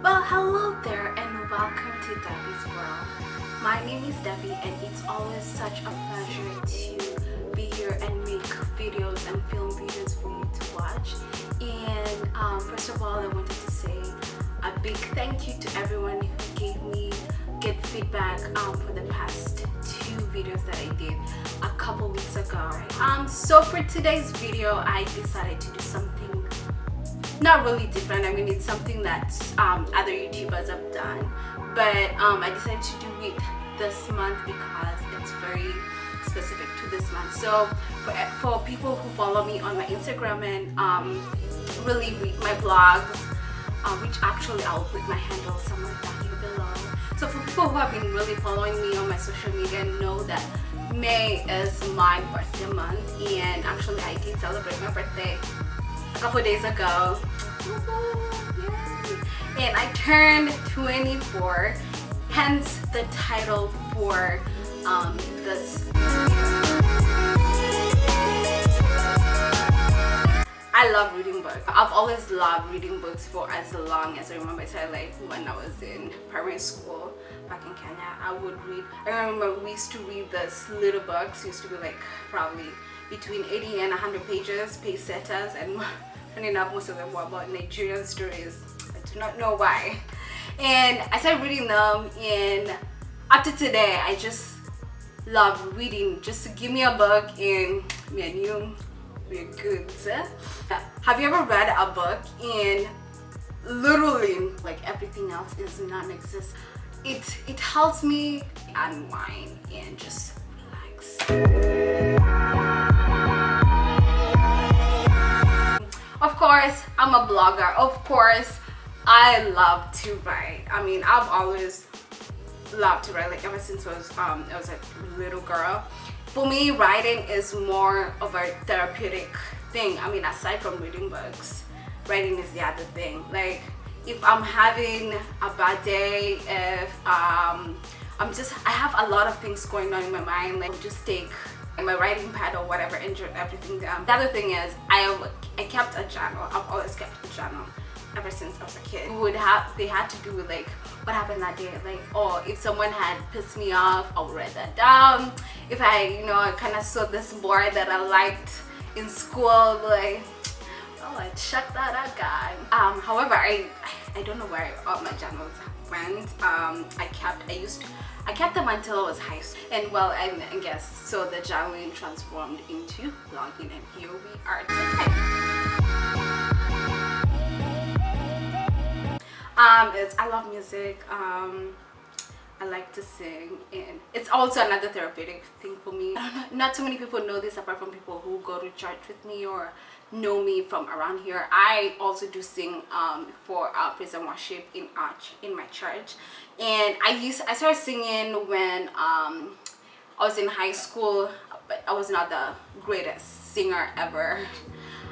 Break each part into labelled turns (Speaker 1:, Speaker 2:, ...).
Speaker 1: Well, hello there and welcome to Debbie's World. My name is Debbie and it's always such a pleasure to be here and make videos and film videos for you to watch. And first of all, I wanted to say a big thank you to everyone who gave me good feedback for the past 2 videos that I did a couple weeks ago. So for today's video, I decided to do something not really different. I mean, it's something that other YouTubers have done, but I decided to do it this month because it's very specific to this month. So for people who follow me on my Instagram and really read my blogs, which actually I'll put my handle somewhere down here below. So for people who have been really following me on my social media know that May is my birthday month, and actually I did celebrate my birthday a couple days ago. Yay. And I turned 24, hence the title for this. I love reading books. I've always loved reading books for as long as I remember. So like when I was in primary school back in Kenya, I would read. I remember we used to read this little books. It used to be like probably between 80 and 100 pages, page setters, and funny enough, most of them were about Nigerian stories. I do not know why. And I started reading them, and up to today, I just love reading. Just give me a book and me and you, we're good. Have you ever read a book and literally like everything else is non-existent? It helps me unwind and just relax. Of course, I'm a blogger. Of course, I love to write. I mean, I've always loved to write, like ever since I was a little girl. For me, writing is more of a therapeutic thing. I mean, aside from reading books, writing is the other thing. Like, if I'm having a bad day, if I have a lot of things going on in my mind, like just take my writing pad or whatever and jot everything down. The other thing is I kept a journal. I've always kept a journal ever since I was a kid. They had to do with like what happened that day, like, oh, if someone had pissed me off, I'll write that down. If I kind of saw this boy that I liked in school, like, oh, I'd shut that out, God. However, I don't know where all my journals went. I kept them until I was high school, and well, I guess so the journaling transformed into blogging, and here we are today. I love music. I like to sing, and it's also another therapeutic thing for me. I don't know, not too many people know this apart from people who go to church with me or know me from around here. I also do sing for praise and worship in my church, and I started singing when I was in high school, but I was not the greatest singer ever.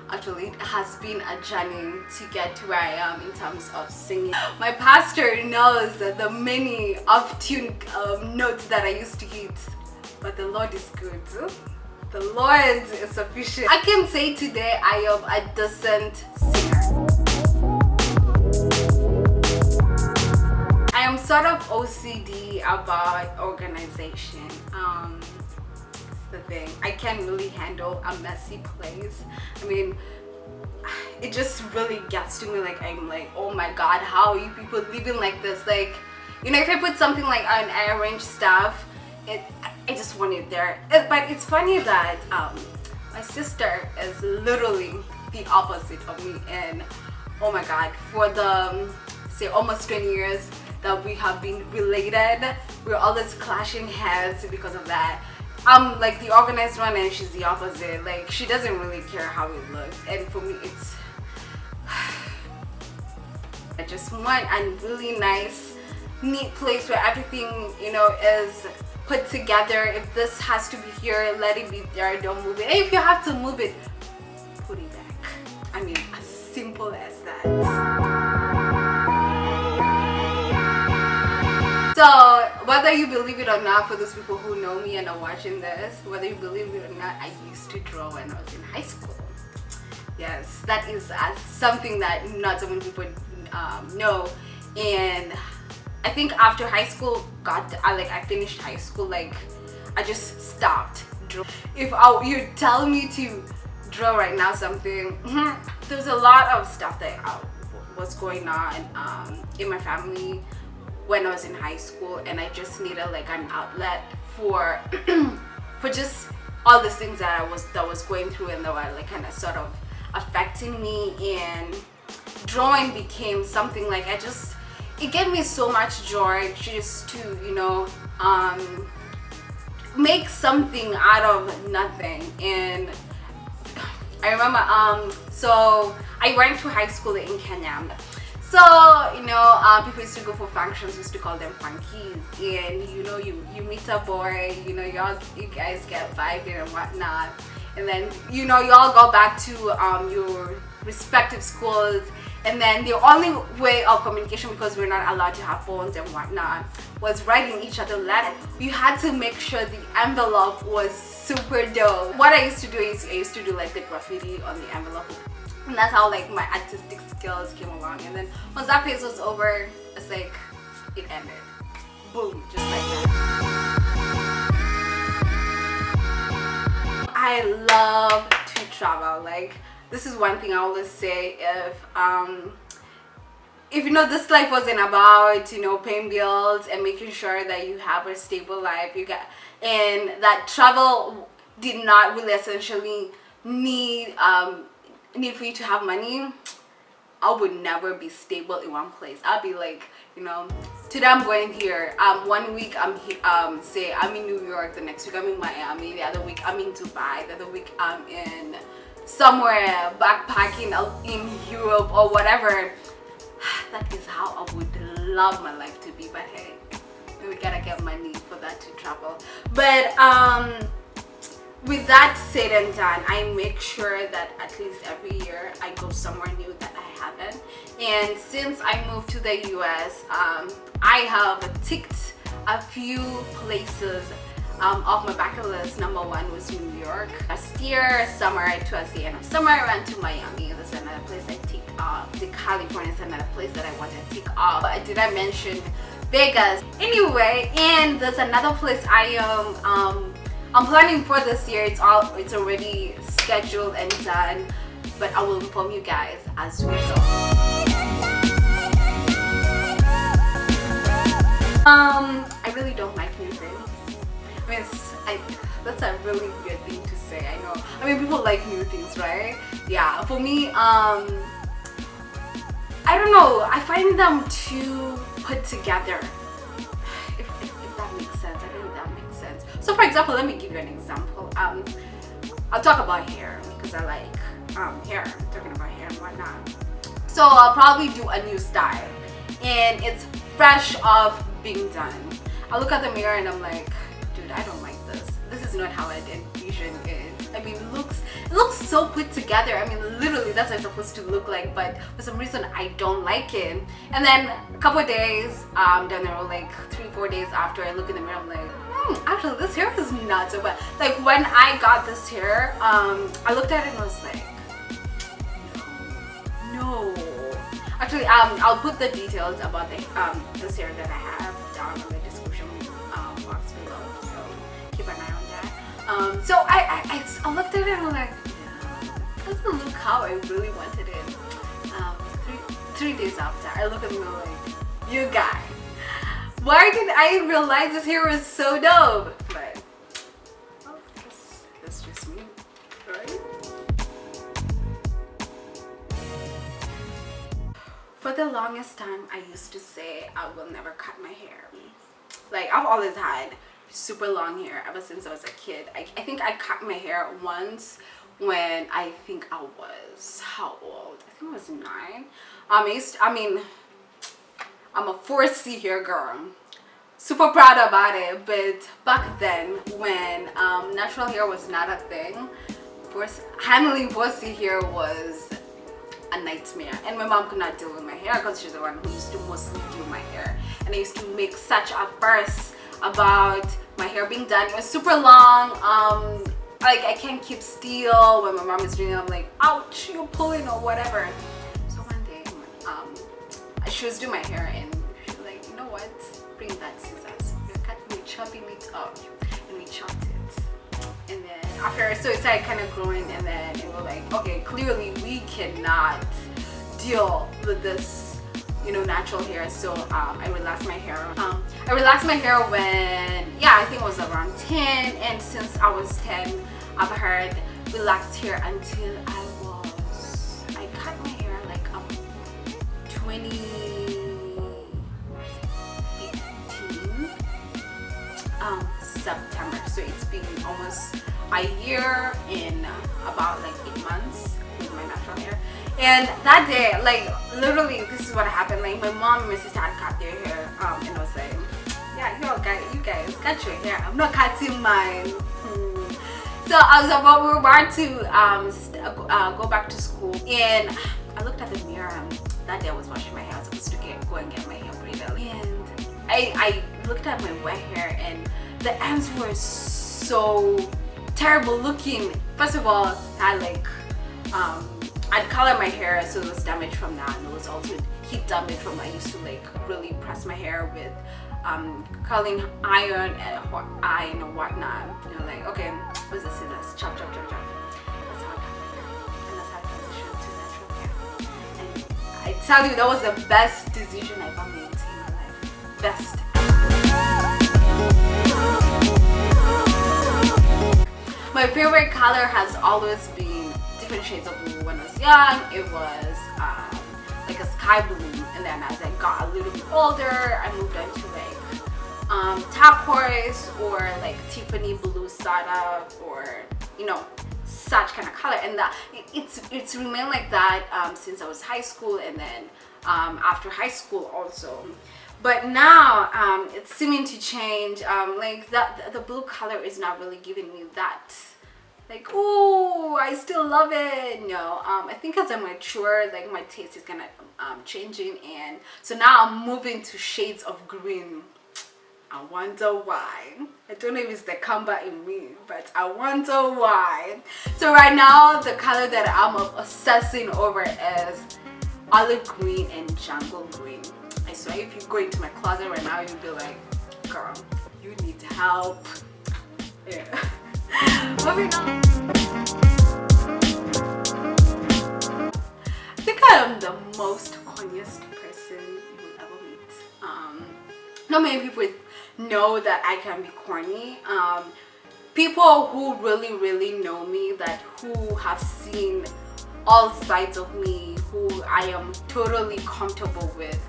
Speaker 1: Actually, it has been a journey to get to where I am in terms of singing. My pastor knows the many off-tune notes that I used to hit, but the Lord is good. The Lord is sufficient. I can say today I am a decent singer. I am sort of OCD about organization. The thing, I can't really handle a messy place. I mean, it just really gets to me. Like, I'm like, oh my God, how are you people living like this? Like, if I put something like I arrange stuff, I just want it there. But it's funny that my sister is literally the opposite of me, and oh my God, for the say almost 20 years that we have been related, we're always clashing heads because of that. I'm like the organized one and she's the opposite. Like, she doesn't really care how it looks, and for me it's I just want a really nice, neat place where everything is put together. If this has to be here, let it be there, don't move it. And if you have to move it, put it back. I mean, as simple as that. So whether you believe it or not, for those people who know me and are watching this, whether you believe it or not, I used to draw when I was in high school. Yes, that is something that not so many people know. And I think after high school I finished high school, like I just stopped. If you tell me to draw right now something, there's a lot of stuff that was going on in my family when I was in high school, and I just needed like an outlet for for just all the things that I was going through, and that were like kind of sort of affecting me. And drawing became something like it gave me so much joy just to, you know, make something out of nothing. And I remember so I went to high school in Kenya. So, you know, people used to go for functions, used to call them funkies, and you know, you meet a boy, you know, you guys get vibing and whatnot, and then, you know, you all go back to your respective schools. And then the only way of communication, because we're not allowed to have phones and whatnot, was writing each other letters. You had to make sure the envelope was super dope. What I used to do is I used to do like the graffiti on the envelope, and that's how like my artistic skills came along. And then once that phase was over, it's like it ended. Boom, just like that. I love to travel. Like, this is one thing I always say, if you know, this life wasn't about, you know, paying bills and making sure that you have a stable life, and that travel did not really essentially need for you to have money, I would never be stable in one place. I'd be like, you know, today I'm going here, 1 week I'm here, say I'm in New York, the next week I'm in Miami, the other week I'm in Dubai, the other week I'm in somewhere backpacking in Europe or whatever. That is how I would love my life to be. But hey, we gotta get money for that to travel. But with that said and done, I make sure that at least every year I go somewhere new that I haven't. And since I moved to the US, I have ticked a few places off my bucket list. Number one was New York. Last year, summer, towards the end of summer, I went to Miami. There's another place I ticked off. The California is another place that I want to tick off. Did I mention Vegas? Anyway, and there's another place I'm planning for this year. It's already scheduled and done, but I will inform you guys as we go. I really don't like new things. I mean, that's a really weird thing to say, I know. I mean, people like new things, right? Yeah, for me, I don't know, I find them too put together. If that makes sense, I don't know if that makes sense. So for example, let me give you an example. I'll talk about hair, because I like hair, talking about hair and whatnot. So I'll probably do a new style, and it's fresh off being done. I look at the mirror and I'm like, dude, I don't like this. This is not how I envision it. I mean, it looks so put together. I mean, literally that's what it's supposed to look like, but for some reason I don't like it. And then a couple of days down the road, like 3-4 days after, I look in the mirror, I'm like, actually this hair is not so bad. Like when I got this hair, I looked at it and was like, no. Actually, I'll put the details about this hair that I have down in the description box below, so keep an eye on that. So I looked at it and I'm like, yeah, doesn't look how I really wanted it. Three days after, I look at me like, you guy, why did I realize this hair was so dope? But well, that's just me, right? For the longest time, I used to say I will never cut my hair. Like, I've always had super long hair ever since I was a kid. I think I cut my hair once when I think I was, how old? I think I was 9. I'm a 4C hair girl. Super proud about it, but back then when natural hair was not a thing, handling 4C hair was a nightmare, and my mom could not deal with my hair because she's the one who used to mostly do my hair, and I used to make such a fuss about my hair being done. It was super long, like I can't keep still when my mom is doing it. I'm like, ouch, you're pulling or whatever. So one day she was doing my hair and she was like, you know what, bring that scissors, we're chopping it up, and we chopped it. And then after, so it started kind of growing, and then it was like, okay, clearly we cannot deal with this, you know, natural hair. So I relaxed my hair. I relaxed my hair when, yeah, I think it was around 10, and since I was 10, I've had relaxed hair until I cut my hair like 2015 September. So it's been almost a year in about like 8 months with my natural hair. And that day, like literally, this is what happened. Like my mom and my sister had cut their hair, and I was like, yeah, you guys cut your hair. I'm not cutting mine. So we were about to go back to school, and I looked at the mirror. That day I was washing my hair. I was supposed to go and get my hair braided, and I looked at my wet hair, and the ends were so terrible looking. First of all, I like I'd colored my hair, so it was damaged from that, and it was also heat damage from I used to like really press my hair with curling iron and hot iron or whatnot. You know, like, okay, what's the scissors? Chop, chop, chop, chop. That's how I cut my hair, and that's how I transitioned to natural hair. And I tell you, that was the best decision I ever made in my life. Best. My favorite color has always been different shades of blue. When I was young, it was like a sky blue, and then as I got a little bit older, I moved on to like turquoise or like Tiffany blue sort of, or you know, such kind of color. And that it's remained like that since I was high school, and then after high school also. But now it's seeming to change. Like the blue color is not really giving me that, like, oh, I still love it. No, I think as I mature, like my taste is kind of changing, and so now I'm moving to shades of green. I wonder why. I don't know if it's the Kamba in me, but I wonder why. So right now, the color that I'm obsessing over is olive green and jungle green. I swear, if you go into my closet right now, you'll be like, girl, you need help. Yeah. Moving on. I think I am the most corniest person you will ever meet. Not many people know that I can be corny. People who really know me, that who have seen all sides of me, who I am totally comfortable with,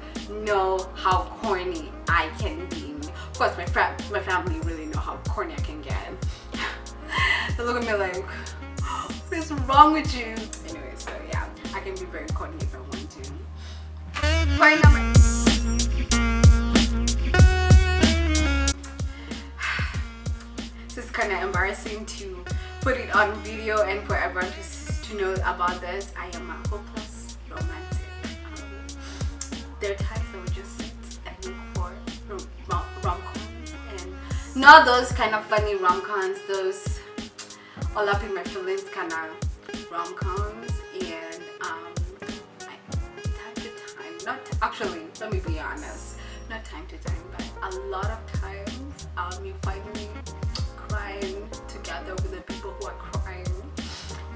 Speaker 1: know how corny I can be. Of course, my family really know how corny I can get. They look at me like, what's wrong with you? Anyway, so yeah, I can be very corny if I want to. Point number. This is kind of embarrassing to put it on video and for everyone to know about this. I am a hopeless romantic. There are times I would just sit and look for rom-coms, and not those kind of funny rom-coms, those all up in my feelings kind of rom-coms. And time to time, not actually, let me be honest, not time to time, but a lot of times you find me crying together with the people who are crying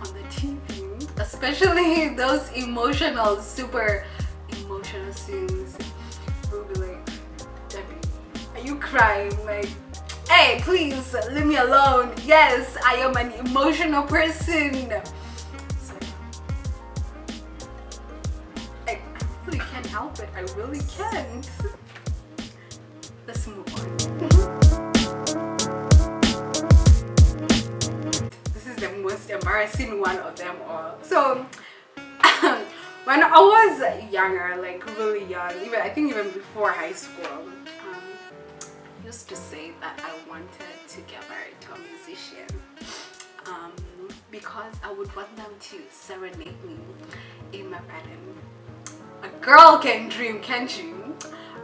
Speaker 1: on the TV, especially those emotional, super emotional scenes. We'll be like, Debbie, are you crying? Like, hey, please leave me alone. Yes, I am an emotional person. So, I really can't help it. I really can't. Let's move on. This is the most embarrassing one of them all. So, when I was younger, like really young, I think even before high school, I used to say that I wanted to get married to a musician because I would want them to serenade me in my bedroom. A girl can dream, can't you?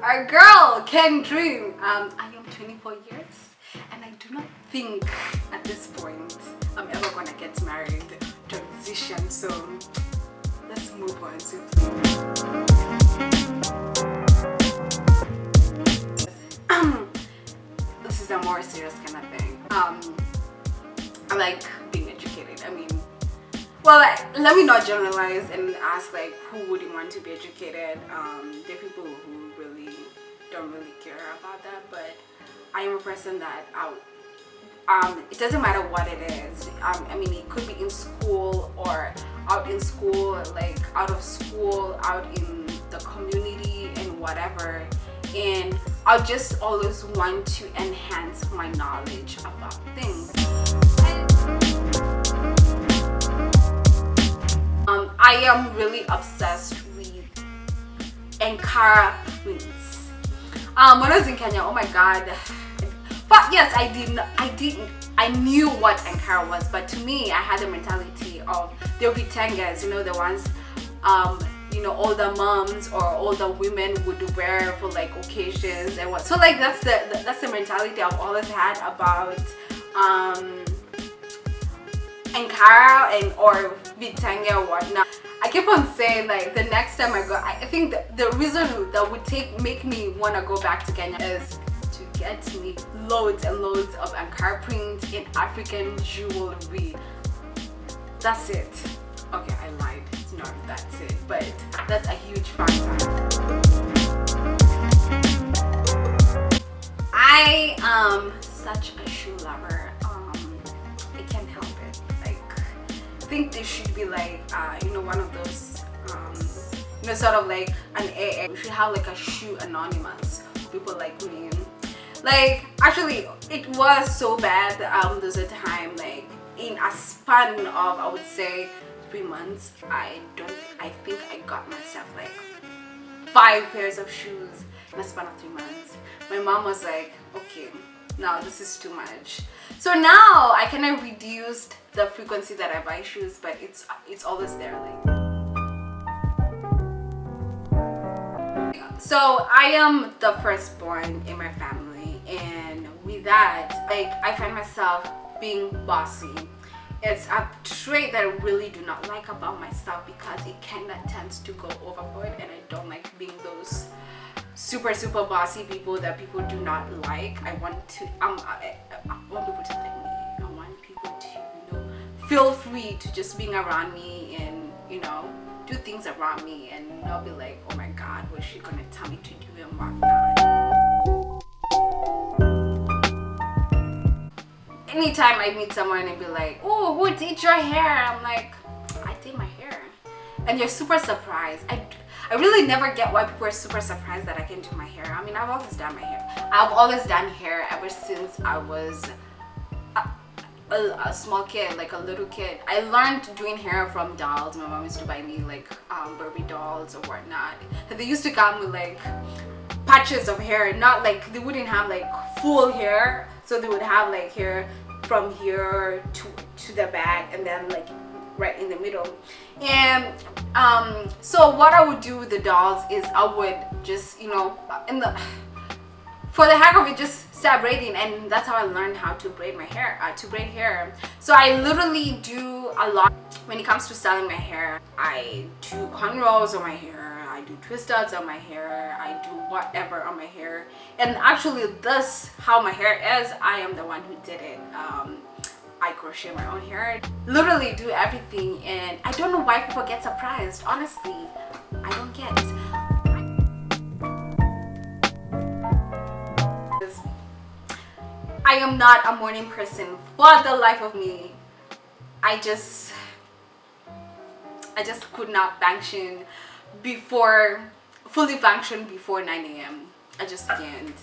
Speaker 1: A girl can dream. I am 24 years, and I do not think at this point I'm ever gonna get married to a musician. So let's move on swiftly. serious kind of thing. I like being educated. I mean, well, let me not generalize and ask like who wouldn't want to be educated. There are people who really don't really care about that, but I am a person that it doesn't matter what it is. I mean, it could be in school or out in school, like out of school, out in the community and whatever. And I just always want to enhance my knowledge about things. I am really obsessed with Ankara prints. When I was in Kenya, oh my god. But yes, I knew what Ankara was, but to me, I had the mentality of the vitengas, you know, the ones, you know, older moms or older women would wear for like occasions and what. So like that's the mentality I've always had about Ankara and or vitenge or whatnot. I keep on saying like the next time I go, I think the reason that would make me want to go back to Kenya is to get me loads and loads of Ankara prints in African jewelry. That's it. Okay, I lied. It's not that's it, but that's a huge factor. I am such a shoe lover. I can't help it. Like, I think this should be like you know, one of those you know, sort of like an AA. We should have like a shoe anonymous for people like me. Like, actually, it was so bad. There was a time like in a span of, I would say, 3 months, I think I got myself like 5 pairs of shoes in a span of 3 months. My mom was like, okay, now this is too much. So now I kind of reduced the frequency that I buy shoes, but it's always there. Like, so I am the firstborn in my family, and with that, like, I find myself being bossy. It's a trait that I really do not like about myself because it kind of tends to go overboard, and I don't like being those super bossy people that people do not like. I want people to like me. I want people to, you know, feel free to just being around me and, you know, do things around me and not be like, oh my god, what's she gonna tell me to do and whatnot. Anytime I meet someone and be like, oh, who did your hair? I'm like, I did my hair. And you're super surprised. I really never get why people are super surprised that I can do my hair. I mean, I've always done my hair. I've always done hair ever since I was a small kid, like a little kid. I learned doing hair from dolls. My mom used to buy me like Barbie dolls or whatnot. And they used to come with like patches of hair, not like, they wouldn't have like full hair. So they would have like hair from here to the back and then like right in the middle. And so what I would do with the dolls is I would just, you know, for the heck of it, just start braiding, and that's how I learned how to braid my hair, to braid hair. So I literally do a lot when it comes to styling my hair. I do cornrows on my hair, I do twist outs on my hair, I do whatever on my hair. And actually, this how my hair is, I am the one who did it. I crochet my own hair, literally do everything, and I don't know why people get surprised. Honestly, I don't get it. I am not a morning person for the life of me. I just could not function fully function before 9 a.m. I just can't.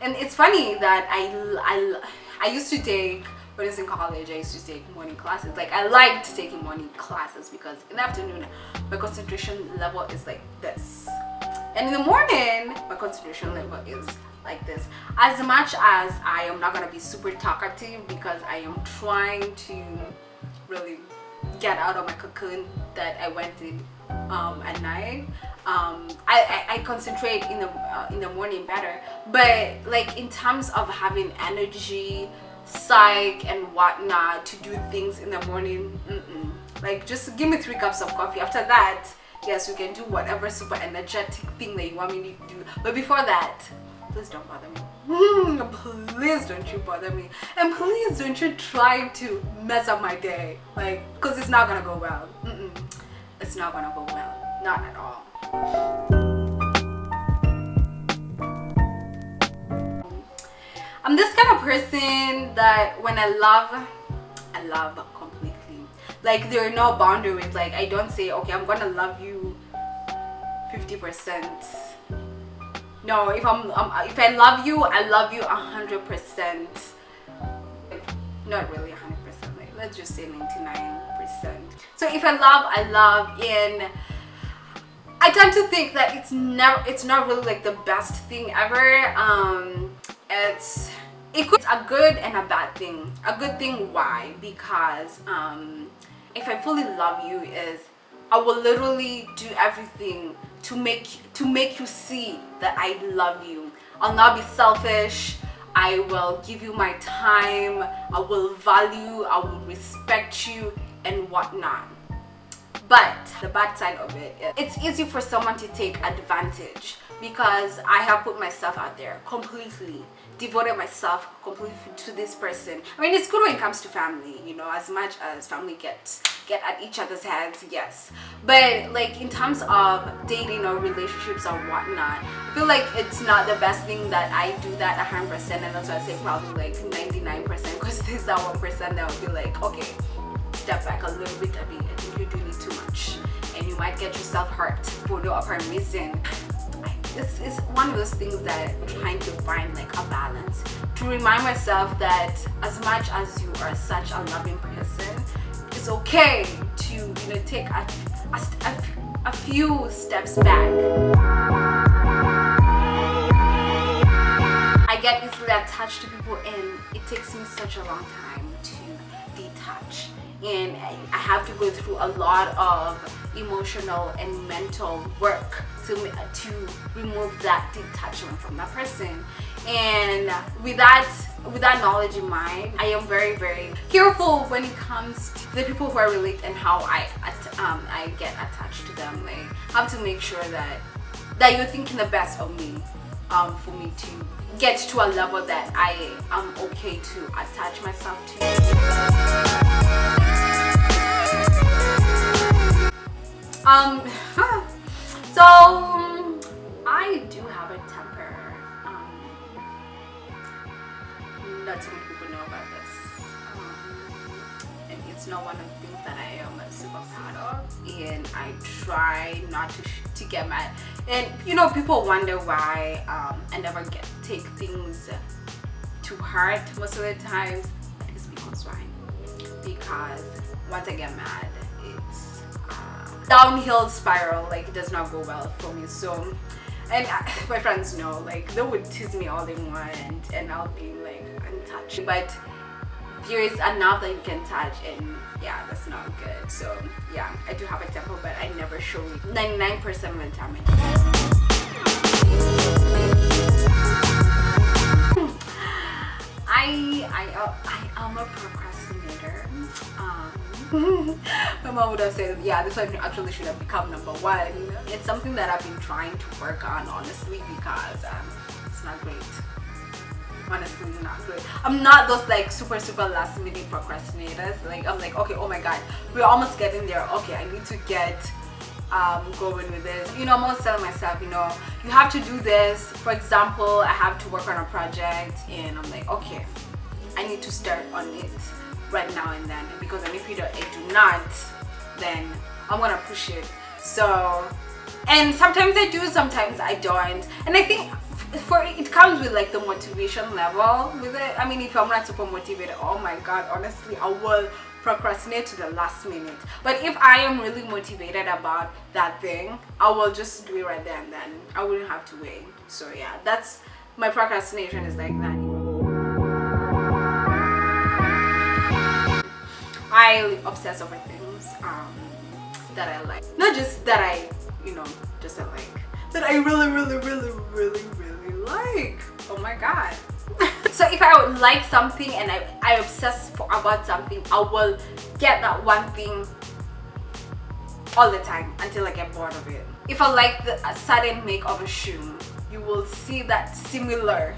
Speaker 1: And it's funny that I used to take, when I was in college, I used to take morning classes. Like, I liked taking morning classes because in the afternoon my concentration level is like this, and in the morning my concentration level is like this. As much as I am not gonna be super talkative because I am trying to really get out of my cocoon that I went in at night, I concentrate in the morning better. But like in terms of having energy, psych and whatnot to do things in the morning, like just give me 3 cups of coffee. After that, yes, you can do whatever super energetic thing that you want me to do, but before that, please don't bother me. please don't you bother me, and please don't you try to mess up my day, like, because it's not gonna go well. It's not gonna go well, not at all. I'm this kind of person that when I love completely. Like, there are no boundaries. Like, I don't say, okay, I'm gonna love you 50%. No, if I love you, I love you 100%. Not really 100%. Like, let's just say 99%. So if I love, and I tend to think that it's not really like the best thing ever. It's a good and a bad thing. A good thing, why? Because if I fully love you, is I will literally do everything to make you see that I love you. I'll not be selfish. I will give you my time. I will value, I will respect you and whatnot. But the bad side of it, it's easy for someone to take advantage, because I have put myself out there completely, devoted myself completely to this person. I mean, it's good when it comes to family, you know, as much as family get at each other's heads, yes. But like in terms of dating or relationships or whatnot, I feel like it's not the best thing that I do that 100%, and that's why I say probably like 99%, because there's that 1% that will be like, okay, step back a little bit, Abby. I think you're doing it too much, and you might get yourself hurt for no apparent reason. It's one of those things that I'm trying to find like a balance, to remind myself that as much as you are such a loving person, it's okay to, you know, take a few steps back. I get easily attached to people, and it takes me such a long time to detach, and I have to go through a lot of emotional and mental work to remove that detachment from that person. And with that knowledge in mind, I am very, very careful when it comes to the people who I relate and how I get attached to them. Like, I have to make sure that you're thinking the best of me, for me to get to a level that I am okay to attach myself to. So I do have a temper. Not so many people know about this, and it's not one of the things that I am super proud of, and I try not to get mad. And you know, people wonder why I never take things to heart most of the times. It's because why? Because once I get mad, it's downhill spiral. Like, it does not go well for me. So, and my friends know, like, they would tease me all they want, and I'll be like untouched, but there is enough that you can touch, and yeah, that's not good. So yeah, I do have a temper, but I never show it 99% of the time. I am a procrastinator. My mom would have said, yeah, this one actually should have become number one. It's something that I've been trying to work on, honestly, because it's not great. Honestly, not good. I'm not those like super last minute procrastinators. Like, I'm like, okay, oh my god, we're almost getting there. Okay, I need to get going with this. You know, I'm always telling myself, you know, you have to do this. For example, I have to work on a project, and I'm like, okay, I need to start on it right now and then, because if I do not, then I'm gonna push it. So, and sometimes I do, sometimes I don't, and I think it comes with like the motivation level with it. I mean, if I'm not super motivated, oh my god, honestly, I will procrastinate to the last minute. But if I am really motivated about that thing, I will just do it right there and then. I wouldn't have to wait. So yeah, that's my procrastination is like that. I obsess over things that I like, not just that I, you know, just I like, that I really like. Oh my god. So if I would like something and I obsess about something, I will get that one thing all the time until I get bored of it. If I like a certain make of a shoe, you will see that similar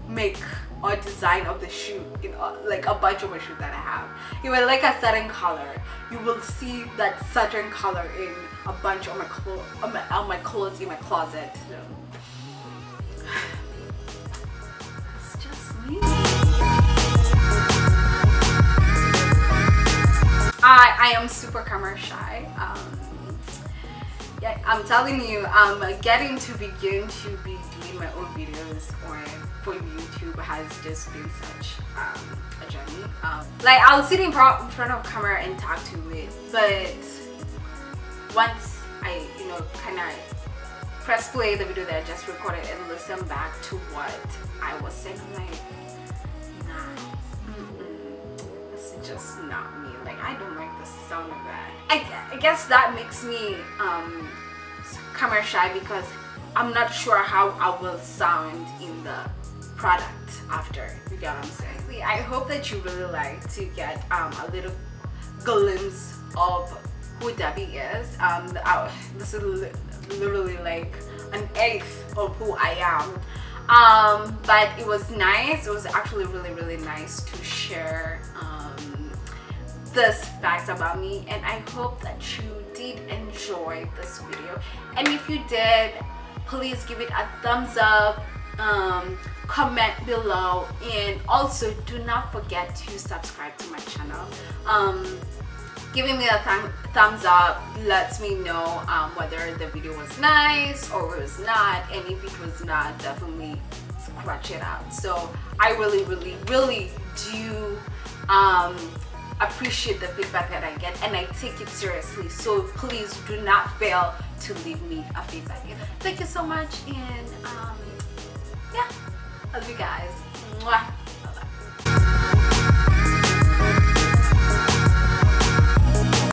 Speaker 1: make or design of the shoe in like a bunch of my shoes that I have. Even like a certain color, you will see that certain color in a bunch of my clothes in my closet. So, it's just me. I am super camera shy. Yeah, I'm telling you, getting to begin to be doing my own videos or for YouTube has just been such a journey. Like I'll sit in front of camera and talk to it, but once I, you know, kind of press play the video that I just recorded and listen back to what I was saying, I'm like, nah, this is just not me. Like I don't like the sound of that. I guess that makes me camera shy because I'm not sure how I will sound in the product after. You get what I'm saying? I hope that you really like to get a little glimpse of who Debbie is. This is literally like an eighth of who I am. But it was nice. It was actually really nice to share this fact about me, and I hope that you did enjoy this video. And if you did, please give it a thumbs up, comment below, and also do not forget to subscribe to my channel. Giving me a thumbs up lets me know whether the video was nice or it was not, and if it was not, definitely scratch it out. So I really do appreciate the feedback that I get, and I take it seriously. So please do not fail to leave me a feedback. Thank you so much, and yeah, love you guys. Mwah.